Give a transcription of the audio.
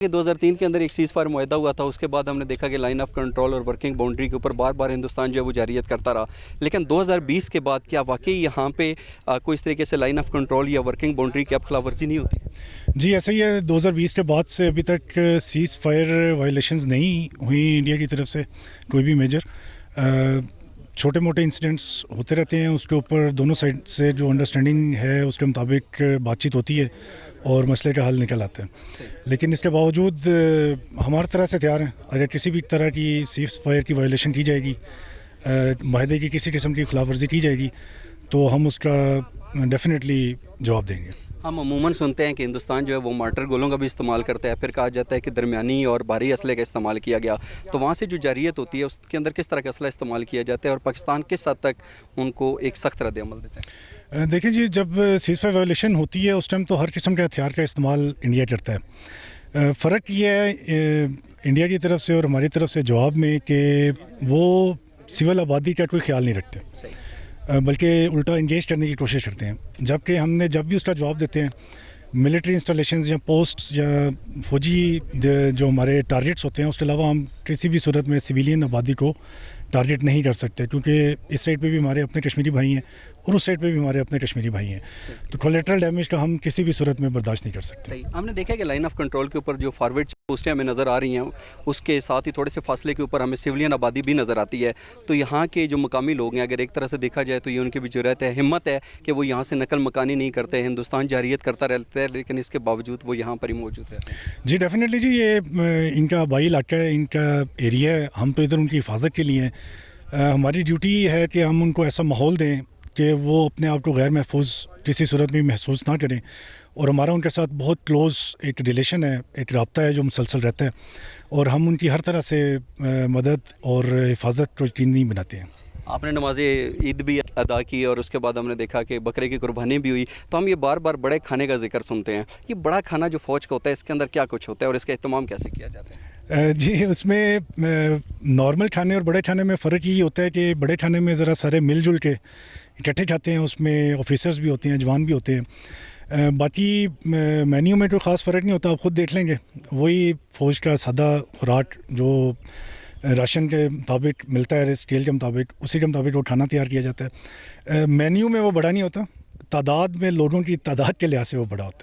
کہ 2003 کے اندر ایک سیز فائر معاہدہ ہوا تھا، اس کے بعد ہم نے دیکھا کہ لائن آف کنٹرول اور ورکنگ باؤنڈری کے اوپر بار بار ہندوستان جو ہے وہ جارحیت کرتا رہا، لیکن 2020 کے بعد کیا واقعی یہاں پہ کوئی اس طریقے سے لائن آف کنٹرول یا ورکنگ باؤنڈری کی اب خلاف ورزی نہیں ہوتی؟ جی ایسا ہی ہے، 2020 کے بعد سے ابھی تک سیز فائر وائلیشنز نہیں ہوئی انڈیا کی طرف سے کوئی بھی میجر. چھوٹے موٹے انسیڈنٹس ہوتے رہتے ہیں، اس کے اوپر دونوں سائڈ سے جو انڈرسٹینڈنگ ہے اس کے مطابق بات چیت ہوتی ہے اور مسئلے کا حل نکل آتا ہے. لیکن اس کے باوجود ہماری طرح سے تیار ہیں، اگر کسی بھی طرح کی سیز فائر کی وائلیشن کی جائے گی، معاہدے کی کسی قسم کی خلاف ورزی کی جائے گی تو ہم اس کا ڈیفینیٹلی جواب دیں گے. ہم عموماً سنتے ہیں کہ ہندوستان جو ہے وہ مارٹر گولوں کا بھی استعمال کرتا ہے، پھر کہا جاتا ہے کہ درمیانی اور بھاری اسلحے کا استعمال کیا گیا، تو وہاں سے جو جارحیت ہوتی ہے اس کے اندر کس طرح کا اسلحہ استعمال کیا جاتا ہے اور پاکستان کس حد تک ان کو ایک سخت رد عمل دیتا ہے؟ دیکھیں جی، جب سیز فائر وائلیشن ہوتی ہے اس ٹائم تو ہر قسم کے ہتھیار کا استعمال انڈیا کرتا ہے. فرق یہ ہے انڈیا کی طرف سے اور ہماری طرف سے جواب میں کہ وہ سول آبادی کا کوئی خیال نہیں رکھتے، بلکہ الٹا انگیج کرنے کی کوشش کرتے ہیں. جبکہ ہم نے جب بھی اس کا جواب دیتے ہیں، ملٹری انسٹالیشنز یا پوسٹس یا فوجی جو ہمارے ٹارگیٹس ہوتے ہیں اس کے علاوہ ہم کسی بھی صورت میں سویلین آبادی کو ٹارگیٹ نہیں کر سکتے، کیونکہ اس سائڈ پہ بھی ہمارے اپنے کشمیری بھائی ہیں اور اس سائڈ پہ بھی ہمارے اپنے کشمیری بھائی ہیں، تو کولیٹرل ڈیمیج کا ہم کسی بھی صورت میں برداشت نہیں کر سکتے. صحیح. ہم نے دیکھا کہ لائن آف کنٹرول کے اوپر جو فارورڈ پوسٹیں ہمیں نظر آ رہی ہیں، اس کے ساتھ ہی تھوڑے سے فاصلے کے اوپر ہمیں سویلین آبادی بھی نظر آتی ہے. تو یہاں کے جو مقامی لوگ ہیں، اگر ایک طرح سے دیکھا جائے تو یہ ان کی بھی جرأت ہے، ہمت ہے کہ وہ یہاں سے نقل مکانی نہیں کرتے. ہندوستان جارحیت کرتا رہتا ہے لیکن اس کے باوجود وہ یہاں پر ہی موجود رہتے ہیں. جی ڈیفینیٹلی جی، یہ ان کا آبائی علاقہ ہے، ان کا ایریا ہے، ہم تو ادھر ان کی حفاظت کے لیے ہیں. ہماری ڈیوٹی ہے کہ ہم ان کو ایسا ماحول دیں کہ وہ اپنے آپ کو غیر محفوظ کسی صورت میں محسوس نہ کریں، اور ہمارا ان کے ساتھ بہت کلوز ایک ریلیشن ہے، ایک رابطہ ہے جو مسلسل رہتا ہے، اور ہم ان کی ہر طرح سے مدد اور حفاظت کو یقینی بناتے ہیں. آپ نے نماز عید بھی ادا کی اور اس کے بعد ہم نے دیکھا کہ بکرے کی قربانی بھی ہوئی، تو ہم یہ بار بار بڑے کھانے کا ذکر سنتے ہیں. یہ بڑا کھانا جو فوج کا ہوتا ہے اس کے اندر کیا کچھ ہوتا ہے اور اس کا اہتمام کیسے کیا جاتا ہے؟ جی اس میں نارمل کھانے اور بڑے کھانے میں فرق یہ ہوتا ہے کہ بڑے کھانے میں ذرا سارے مل جل کے اکٹھے کھاتے ہیں، اس میں آفیسرز بھی ہوتے ہیں، جوان بھی ہوتے ہیں. باقی مینیو میں کوئی خاص فرق نہیں ہوتا، آپ خود دیکھ لیں گے، وہی فوج کا سادہ خوراک جو راشن کے مطابق ملتا ہے، اسکیل کے مطابق، اسی کے مطابق وہ کھانا تیار کیا جاتا ہے. مینیو میں وہ بڑا نہیں ہوتا، تعداد میں لوگوں کی تعداد کے لحاظ سے وہ بڑا ہوتا ہے.